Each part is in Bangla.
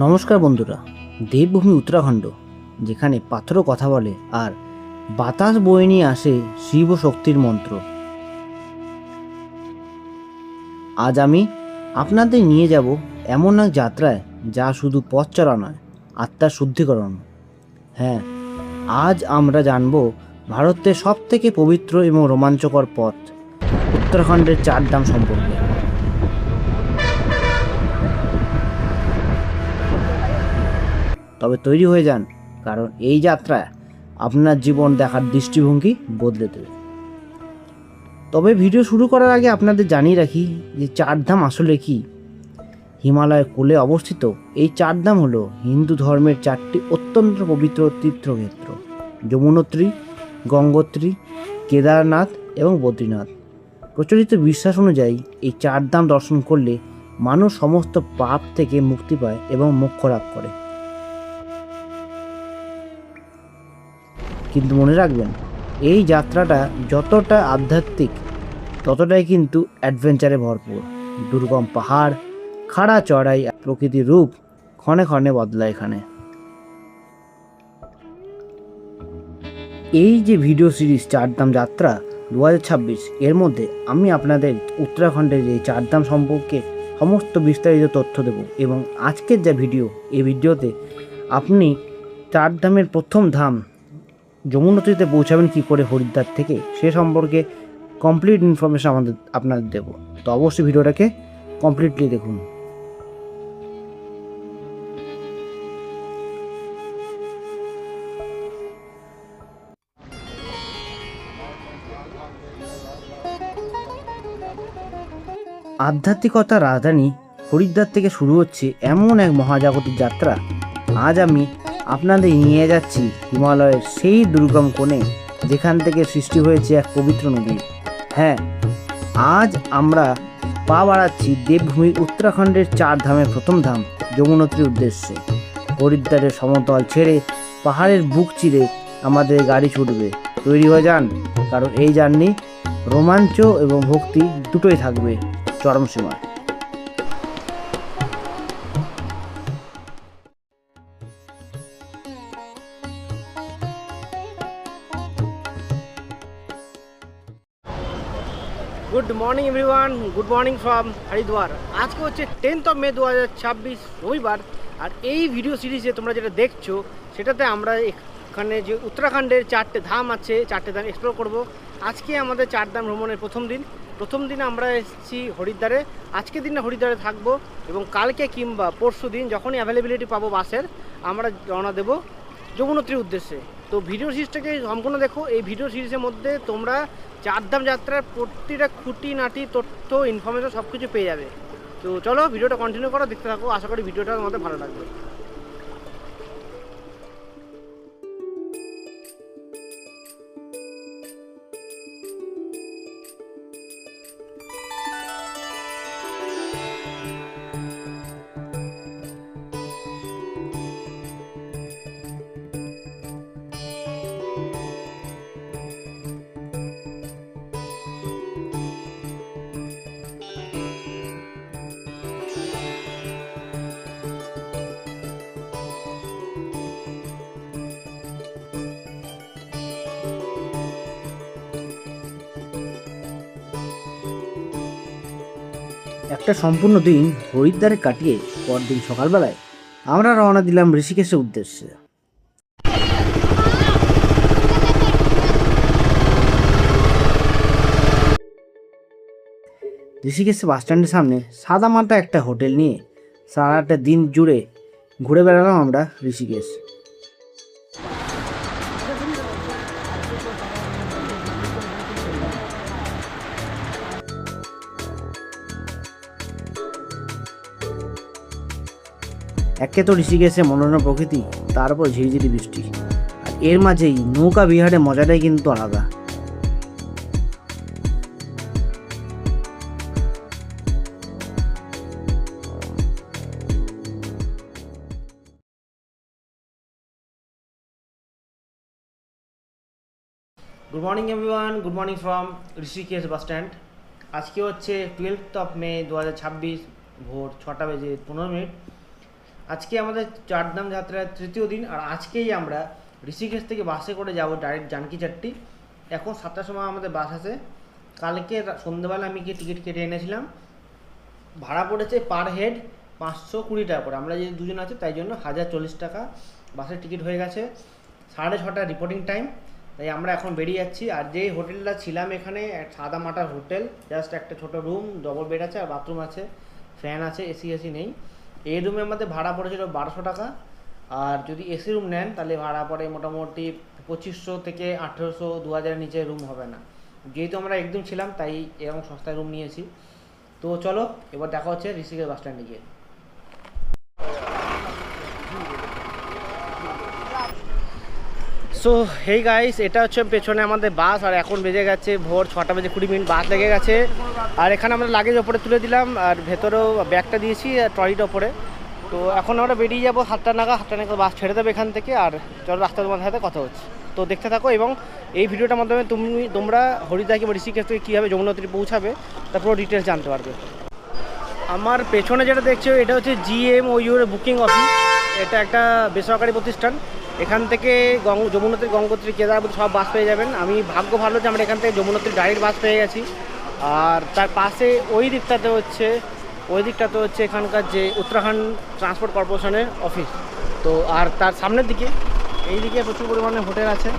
নমস্কার বন্ধুরা, দেবভূমি উত্তরাখণ্ড যেখানে পাথরও কথা বলে আর বাতাস বয়ে নিয়ে আসে শিব ও শক্তির মন্ত্র। আজ আমি আপনাদের নিয়ে যাব এমন এক যাত্রায় যা শুধু পথ চলা নয়, আত্মার শুদ্ধিকরণ। হ্যাঁ, আজ আমরা জানব ভারতের সব থেকে পবিত্র এবং রোমাঞ্চকর পথ উত্তরাখণ্ডের চারধাম সম্পর্কে। তবে তৈরি হয়ে যান, কারণ এই যাত্রায় আপনার জীবন দেখার দৃষ্টিভঙ্গি বদলে দেবে। তবে ভিডিও শুরু করার আগে আপনাদের জানিয়ে রাখি যে চারধাম আসলে কি। হিমালয়ের কোলে অবস্থিত এই চারধাম হলো হিন্দু ধর্মের চারটি অত্যন্ত পবিত্র তীর্থক্ষেত্র: যমুনোত্রী, গঙ্গোত্রী, কেদারনাথ এবং বদ্রীনাথ। প্রচলিত বিশ্বাস অনুযায়ী এই চারধাম দর্শন করলে মানুষ সমস্ত পাপ থেকে মুক্তি পায় এবং মোক্ষ লাভ করে। কিন্তু মনে রাখবেন, এই যাত্রাটা যতটা আধ্যাত্মিক ততটাই কিন্তু অ্যাডভেঞ্চারে ভরপুর। দুর্গম পাহাড়, খাড়া চড়াই, প্রকৃতির রূপ ক্ষণে ক্ষণে বদলায় এখানে। এই যে ভিডিও সিরিজ চারধাম যাত্রা 2026, এর মধ্যে আমি আপনাদের উত্তরাখণ্ডের এই চারধাম সম্পর্কে সমস্ত বিস্তারিত তথ্য দেব। এবং আজকের যে ভিডিও, এই ভিডিওতে আপনি চারধামের প্রথম ধাম যমুনোত্রীতে পৌঁছাবেন কী করে হরিদ্বার থেকে, সে সম্পর্কে কমপ্লিট ইনফরমেশন আপনাদের দেবো। তো অবশ্যই ভিডিওটাকে কমপ্লিটলি দেখুন। আধ্যাত্মিকতার রাজধানী হরিদ্বার থেকে শুরু হচ্ছে এমন এক মহাজাগতিক যাত্রা। আজ আমি আপনাদের নিয়ে যাচ্ছি হিমালয়ের সেই দুর্গম কোণে, যেখান থেকে সৃষ্টি হয়েছে এক পবিত্র নদী। হ্যাঁ, আজ আমরা পা বাড়াচ্ছি দেবভূমির উত্তরাখণ্ডের চার ধামের প্রথম ধাম যমুনোত্রীর উদ্দেশ্যে। হরিদ্বারের সমতল ছেড়ে পাহাড়ের বুক চিরে আমাদের গাড়ি ছুটবে। তৈরি হয়ে যান, কারণ এই জার্নি রোমাঞ্চ এবং ভক্তি দুটোই থাকবে চরম সীমায়। Good morning everyone, good morning from Haridwar. আজকে হচ্ছে 10th of May 2026 রবিবার। আর এই ভিডিও সিরিজে তোমরা যেটা দেখছো সেটাতে আমরা এখানে যে উত্তরাখণ্ডের চারটে ধাম আছে, চারটে ধাম এক্সপ্লোর করব। আজকে আমাদের চারধাম ভ্রমণের প্রথম দিন আমরা এসেছি হরিদ্বারে। আজকের দিনে হরিদ্বারে থাকবো এবং কালকে কিংবা পরশু দিন যখনই অ্যাভেলেবিলিটি পাবো বাসের, আমরা রওনা দেবো যমুনোত্রীর উদ্দেশ্যে। তো ভিডিও সিরিজটাকে সম্পূর্ণ দেখো। এই ভিডিও সিরিজের মধ্যে তোমরা চারধাম যাত্রার প্রতিটা খুঁটিনাটি তথ্য, ইনফরমেশন সব কিছু পেয়ে যাবে। তো চলো ভিডিওটা কন্টিনিউ করো, দেখতে থাকো। আশা করি ভিডিওটা তোমাদের ভালো লাগবে। একটা সম্পূর্ণ দিন হরিদ্বারে কাটিয়ে পরদিন সকালবেলায় আমরা রওনা দিলাম ঋষিকেশের উদ্দেশ্যে। ঋষিকেশের বাসস্ট্যান্ডের সামনে সাদামাটা একটা হোটেল নিয়ে সারাটা দিন জুড়ে ঘুরে বেড়ালাম আমরা ঋষিকেশ। একে তো ঋষিকেশে মনোরম প্রকৃতি, তারপর ঝিরিঝিরি বৃষ্টি, আর এর মাঝেই নৌকা বিহারের মজাটাই কিন্তু আলাদা। Good morning everyone, good morning from Rishikesh bus stand. আজকে হচ্ছে 12th of May 2026, ভোর 6টা বেজে 15 মিনিট। আজকে আমাদের চারধাম যাত্রার তৃতীয় দিন, আর আজকেই আমরা ঋষিকেশ থেকে বাসে করে যাব ডাইরেক্ট জানকি চাট্টি। এখন 7টার সময় আমাদের বাস আছে। কালকে সন্ধ্যেবেলা আমি গিয়ে টিকিট কেটে এনেছিলাম। ভাড়া পড়েছে পার হেড 520 টাকা করে। আমরা যে দুজন আছে তাই জন্য 1040 টাকা বাসের টিকিট হয়ে গেছে। 6:30 রিপোর্টিং টাইম, তাই আমরা এখন বেরিয়ে যাচ্ছি। আর যেই হোটেলটা ছিলাম এখানে সাদা মাটার হোটেল, জাস্ট একটা ছোট রুম, ডবল বেড আছে আর বাথরুম আছে, ফ্যান আছে, এসি নেই। এই রুমে আমাদের ভাড়া পড়েছিল 1200 টাকা। আর যদি এসি রুম নেন তাহলে ভাড়া পড়ে মোটামুটি 2500 থেকে 1800, 2000 নিচে রুম হবে না। যেহেতু আমরা একদম ছিলাম তাই এরকম সস্তায় রুম নিয়েছি। তো চলো এবার দেখা হচ্ছে ঋষিকেশ বাস স্ট্যান্ডে গিয়ে। সো হেই গাইস, এটা হচ্ছে পেছনে আমাদের বাস। আর এখন বেজে গেছে ভোর 6:20 বাস লেগে গেছে। আর এখানে আমরা লাগেজ ওপরে তুলে দিলাম, আর ভেতরেও ব্যাগটা দিয়েছি ট্রলিটা ওপরে। তো এখন আমরা বেরিয়ে যাবো 7টা নাগাদ বাস ছেড়ে দেবে এখান থেকে। আর চলো রাস্তা তোমাদের সাথে কথা হচ্ছে, তো দেখতে থাকো। এবং এই ভিডিওটার মাধ্যমে তোমরা হরিদ্বার কিংবা ঋষিকেশ থেকে কীভাবে যমুনোত্রী পৌঁছাবে তার পুরো ডিটেলস জানতে পারবে। আমার পেছনে যেটা দেখছো এটা হচ্ছে GMOU বুকিং অফিস। এটা একটা বেসরকারি প্রতিষ্ঠান। এখান থেকে যমুনোত্রী, গঙ্গোত্রী, কেদারনাথ সব বাস পেয়ে যাবেন। আমি ভাগ্য ভালো যে আমরা এখান থেকে যমুনোত্রী ডাইরেক্ট বাস পেয়ে গেছি। আর তার পাশে ওই দিকটাতে হচ্ছে এখানকার যে উত্তরাখণ্ড ট্রান্সপোর্ট কর্পোরেশনের অফিস। তো আর তার সামনের দিকে এইদিকে প্রচুর পরিমাণে হোটেল আছে,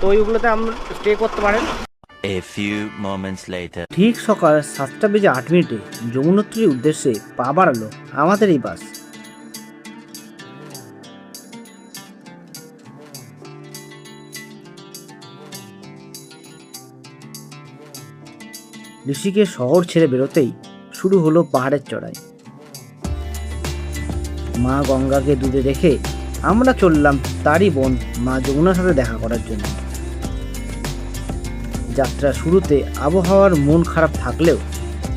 তো ওইগুলোতে আমরা স্টে করতে পারেন। A few moments later. ঠিক সকাল 7:08 যমুনোত্রীর উদ্দেশ্যে পা বাড়ালো আমাদের এই বাস। ঋষিকেশ শহর ছেড়ে বেরোতেই শুরু হলো পাহাড়ের চড়াই। মা গঙ্গাকে দূরে রেখে আমরা চললাম তারই বোন মা যমুনার সাথে দেখা করার জন্য। যাত্রা শুরুতে আবহাওয়ার মন খারাপ থাকলেও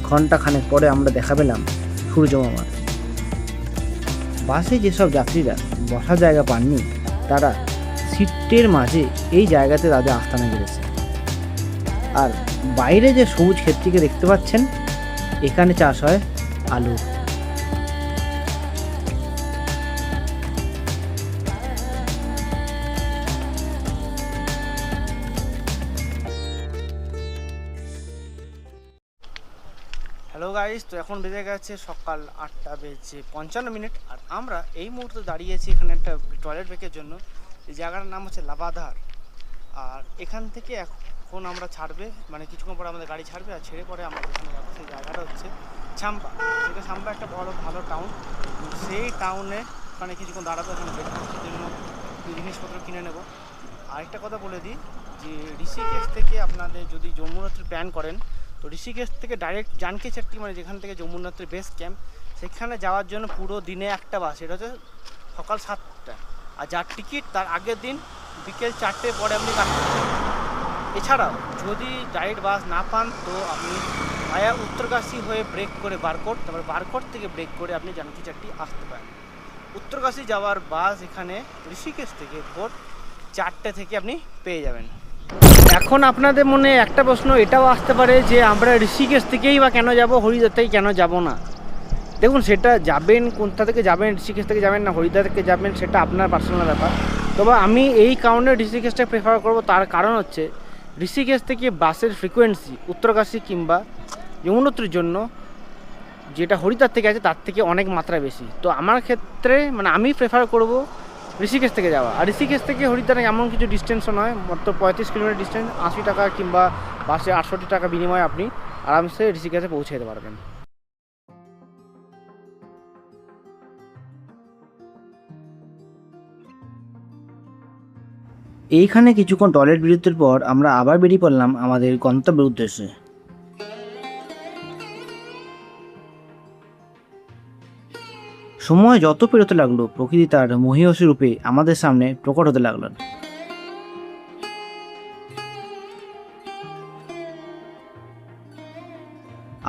ঘন্টাখানেক পরে আমরা দেখা পেলাম সূর্য মামার। বাসে যেসব যাত্রীরা বসার জায়গা পাননি তারা সিটের মাঝে এই জায়গাতে তাদের আস্তানা গেড়েছে। আর বাইরে যে সবুজ ক্ষেত্রটিকে দেখতে পাচ্ছেন, এখানে চাষ হয় আলু। হ্যালো গাইস, তো এখন বেজে গেছে সকাল 8:55। আর আমরা এই মুহূর্তে দাঁড়িয়েছি এখানে একটা টয়লেট ব্রেকের জন্য। এই জায়গাটার নাম হচ্ছে লাভাধার। আর এখান থেকে এখন আমরা ছাড়বে, মানে কিছুক্ষণ পরে আমাদের গাড়ি ছাড়বে, আর ছেড়ে পরে আমরা যেখানে যাবো সেই জায়গাটা হচ্ছে ছাম্বা। সেটা ছাম্বা একটা ভালো টাউন। সেই টাউনে ওখানে কিছুক্ষণ দাঁড়াবো, ওখানে ব্রেকফাস্টের জন্য জিনিসপত্র কিনে নেব। আরেকটা কথা বলে দিই যে ঋষিকেশ থেকে আপনাদের যদি যমুনোত্রী প্ল্যান করেন, তো ঋষিকেশ থেকে ডাইরেক্ট জানকি চাট্টি, মানে যেখান থেকে যমুনোত্রী বেস ক্যাম্প, সেখানে যাওয়ার জন্য পুরো দিনে একটা বাস, এটা হচ্ছে সকাল 7টা। আর যার টিকিট তার আগের দিন বিকেল 4টের পরে আপনি কাটতে পারেন। এছাড়াও যদি ডাইরেক্ট বাস না পান তো আপনি ভায়া উত্তরকাশী হয়ে ব্রেক করে বারকোট, তারপরে বারকোট থেকে ব্রেক করে আপনি জানকি চাট্টি আসতে পারেন। উত্তরকাশী যাওয়ার বাস এখানে ঋষিকেশ থেকে ভোর 4টে থেকে আপনি পেয়ে যাবেন। এখন আপনাদের মনে একটা প্রশ্ন এটাও আসতে পারে যে আমরা ঋষিকেশ থেকেই বা কেন যাব, হরিদ্বার থেকে কেন যাব না? দেখুন, সেটা যাবেন কোনটা থেকে যাবেন, ঋষিকেশ থেকে যাবেন না হরিদ্বার থেকে যাবেন, সেটা আপনার পার্সোনাল ব্যাপার। তবে আমি এই কারণে ঋষিকেশটা প্রেফার করব, তার কারণ হচ্ছে ঋষিকেশ থেকে বাসের ফ্রিকোয়েন্সি উত্তরকাশী কিংবা যমুনোত্রীর জন্য যেটা হরিদ্বার থেকে আছে তার থেকে অনেক মাত্রায় বেশি। তো আমার ক্ষেত্রে মানে আমি প্রেফার করব ঋষিকেশ থেকে যাওয়া। আর ঋষিকেশ থেকে হরিদ্বার এমন কিছু ডিস্টেন্সও নয়, মাত্র 35 কিলোমিটার ডিস্টেন্স। 80 টাকা কিংবা বাসে 68 টাকা বিনিময়ে আপনি আরামসে ঋষিকেশে পৌঁছে যেতে পারবেন। এইখানে কিছুক্ষণ টয়লেট বিরতির পর আমরা আবার বেরিয়ে পড়লাম আমাদের গন্তব্যের উদ্দেশ্যে। সময় যত পেরোতে লাগলো প্রকৃতি তার মহিষী রূপে আমাদের সামনে প্রকট হতে লাগলো।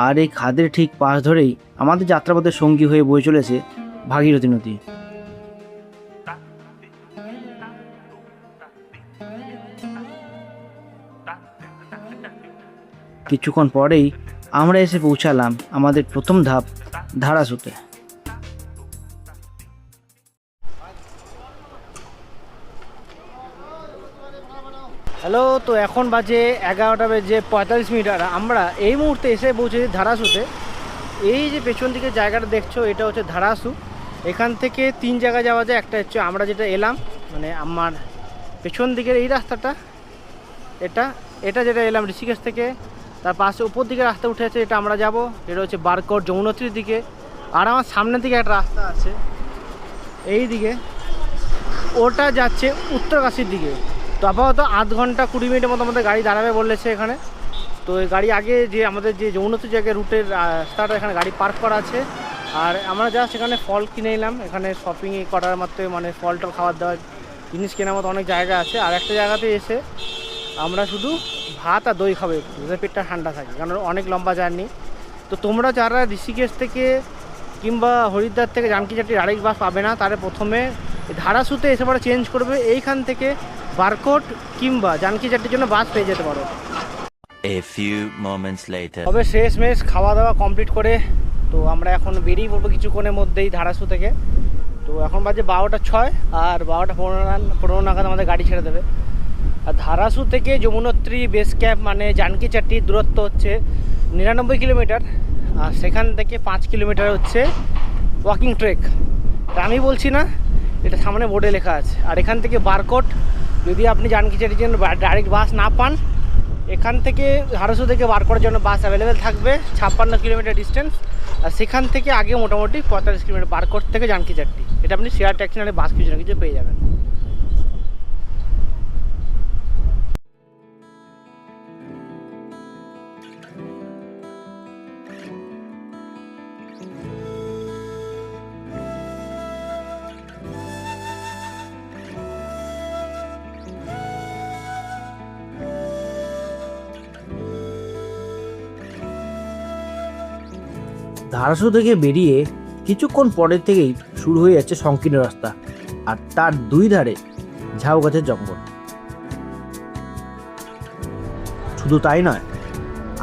আর এই খাদের ঠিক পাশ ধরেই আমাদের যাত্রাপথের সঙ্গী হয়ে বয়ে চলেছে ভাগীরথী নদী। কিছুক্ষণ পরেই আমরা এসে পৌঁছালাম আমাদের প্রথম ধাপ ধারাসুতে। হ্যালো, তো এখন বাজে 11টা বেজে 45 মিনিট। আর আমরা এই মুহূর্তে এসে পৌঁছেছি ধারাসুতে। এই যে পেছন দিকে জায়গাটা দেখছো, এটা হচ্ছে ধারাসু। এখান থেকে 3 জায়গায় যাওয়া যায়। একটা হচ্ছে আমরা যেটা এলাম, মানে আমার পেছন দিকের এই রাস্তাটা, এটা যেটা এলাম ঋষিকেশ থেকে, তার পাশে উপর দিকে রাস্তা উঠে আছে, এটা আমরা যাব। এটা হচ্ছে বারকোট যমুনোত্রীর দিকে। আর আমার সামনের দিকে একটা রাস্তা আছে এই দিকে, ওটা যাচ্ছে উত্তরকাশীর দিকে। তো আপাতত 8 ঘন্টা 20 মিনিটের মতো আমাদের গাড়ি দাঁড়াবে বলেছে এখানে। তো এই গাড়ি আগে যে আমাদের যে যমুনোত্রী জায়গায় রুটের রাস্তাটা, এখানে গাড়ি পার্ক করা আছে। আর আমরা জাস্ট এখানে ফল কিনে নিলাম। এখানে শপিং করার মতো, মানে ফল টল খাবার দাবার জিনিস কেনার মতো অনেক জায়গা আছে। আর একটা জায়গাতে এসে আমরা শুধু ভাত আর দই খাবো, যাতে পেটটা ঠান্ডা থাকে, কারণ অনেক লম্বা জার্নি। তো তোমরা যারা ঋষিকেশ থেকে কিংবা হরিদ্বার থেকে জানকীচাটির আরেক বাস পাবে না, তারা প্রথমে ধারাসুতে এসে পরে চেঞ্জ করবে। এইখান থেকে বারকোট কিংবা জানকীচাটির জন্য বাস পেয়ে যেতে পারো। A few moments later. তবে শেষমেশ খাওয়া দাওয়া কমপ্লিট করে তো আমরা এখন বেরিয়ে পড়বো কিছুক্ষণের মধ্যেই ধারাসু থেকে। তো এখন বাজে 12টা 6, আর 12টা 15 নাগাদ আমাদের গাড়ি ছেড়ে দেবে। আর ধারাসু থেকে যমুনোত্রী বেস ক্যাম্প মানে জানকীচাটির দূরত্ব হচ্ছে 99 কিলোমিটার। আর সেখান থেকে 5 কিলোমিটার হচ্ছে ওয়াকিং ট্রেক। তা আমি বলছি না, এটা সামনে বোর্ডে লেখা আছে। আর এখান থেকে বারকোট, যদি আপনি জানকীচাটির জন্য ডাইরেক্ট বাস না পান, এখান থেকে ধারাসু থেকে বারকোটের জন্য বাস অ্যাভেলেবেল থাকবে 56 কিলোমিটার ডিস্টেন্স। আর সেখান থেকে আগে মোটামুটি 45 কিলোমিটার বারকোট থেকে জানকীচাটি। এটা আপনি শেয়ার ট্যাক্সি নাহলে বাস কিছু না কিছু পেয়ে যাবেন। ধারাসু থেকে বেরিয়ে কিছুক্ষণ পরের থেকেই শুরু হয়ে যাচ্ছে সংকীর্ণ রাস্তা, আর তার দুই ধারে ঝাউ গাছের জঙ্গল। শুধু তাই নয়,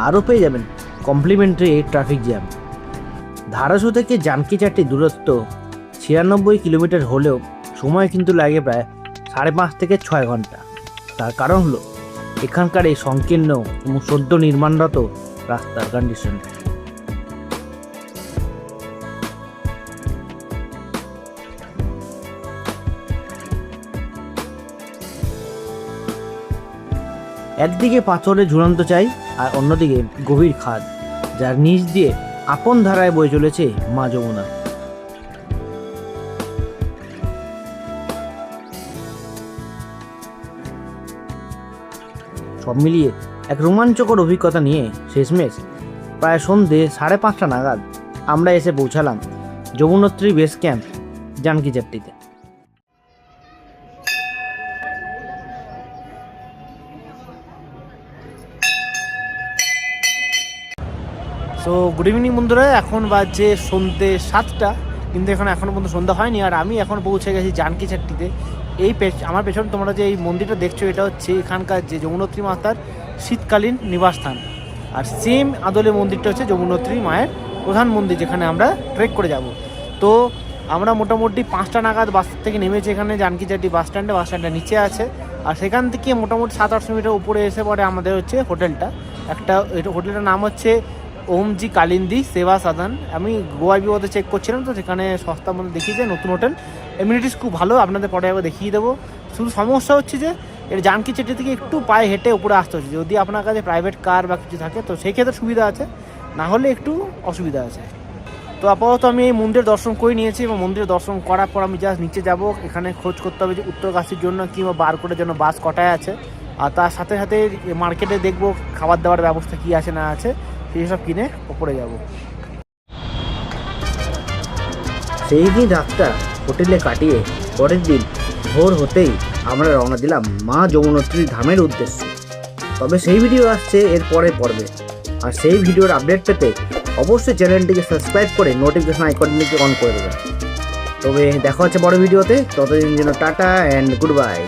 আরও পেয়ে যাবেন কমপ্লিমেন্টারি ট্রাফিক জ্যাম। ধারাসু থেকে জানকীচাটির দূরত্ব 96 কিলোমিটার হলেও সময় কিন্তু লাগে প্রায় 5.5 থেকে 6 ঘন্টা। তার কারণ হলো এখানকার এই সংকীর্ণ এবং সদ্য নির্মাণরত রাস্তার কন্ডিশন। একদিকে পাথরের ঝুলন্ত চাই, আর অন্যদিকে গভীর খাদ, যার নিচ দিয়ে আপন ধারায় বয়ে চলেছে মা যমুনা। সব মিলিয়ে এক রোমাঞ্চকর অভিজ্ঞতা নিয়ে শেষমেশ প্রায় সন্ধে 5:30 নাগাদ আমরা এসে পৌঁছালাম যমুনোত্রী বেস ক্যাম্প জানকীচাটিতে। সো গুড ইভিনিং বন্ধুরা, এখন বাজে সন্ধ্যে 7টা, কিন্তু এখনও পর্যন্ত সন্ধ্যা হয়নি। আর আমি এখন পৌঁছে গেছি জানকীচাটিতে। আমার পেছনে তোমরা যে এই মন্দিরটা দেখছো, এটা হচ্ছে এখানকার যে যমুনোত্রী মাতার শীতকালীন নিবাসস্থান। আর সেম আদলে মন্দিরটা হচ্ছে যমুনোত্রী মায়ের প্রধান মন্দির, যেখানে আমরা ট্রেক করে যাব। তো আমরা মোটামুটি 5টা নাগাদ বাস থেকে নেমেছি এখানে জানকীচাটি বাস স্ট্যান্ডটা নিচে আছে। আর সেখান থেকে মোটামুটি 700-800 মিটার উপরে এসে পরে আমাদের হচ্ছে হোটেলটা। হোটেলটার নাম হচ্ছে ওমজি কালিন্দি সেবা সাধন। আমি গোয়া বিওতে চেক করছিলাম, তো সেখানে সস্তার মধ্যে দেখিয়েছে নতুন হোটেল। এমিনিটিস খুব ভালো, আপনাদের পরে একবার দেখিয়ে দেবো। শুধু সমস্যা হচ্ছে যে এর জানকীচাটি থেকে একটু পায়ে হেঁটে উপরে আসতে হচ্ছে। যদি আপনার কাছে প্রাইভেট কার বা কিছু থাকে তো সেই ক্ষেত্রে সুবিধা আছে, না হলে একটু অসুবিধা আছে। তো আপাতত আমি এই মন্দির দর্শন করে নিয়েছি, এবং মন্দির দর্শন করার পর আমি জাস্ট নিচে যাব। এখানে খোঁজ করতে হবে যে উত্তরকাশীর জন্য কিংবা বারকোটের জন্য বাস কটায় আছে। আর তার সাথে সাথে মার্কেটে দেখবো খাবার দাবার ব্যবস্থা কী আছে না আছে, সেই সব কিনে ওপরে যাব। সেই দিন রাতটা হোটেলে কাটিয়ে পরের দিন ভোর হতেই আমরা রওনা দিলাম মা যমুনোত্রী ধামের উদ্দেশ্যে। তবে সেই ভিডিও আসছে এর পরের পর্বে, আর সেই ভিডিওর আপডেট পেতে অবশ্যই চ্যানেলটিকে সাবস্ক্রাইব করে নোটিফিকেশন আইকনটিকে অন করে দেবেন। তবে দেখা হচ্ছে বড় ভিডিওতে, ততদিন জন্য টাটা অ্যান্ড গুড বাই।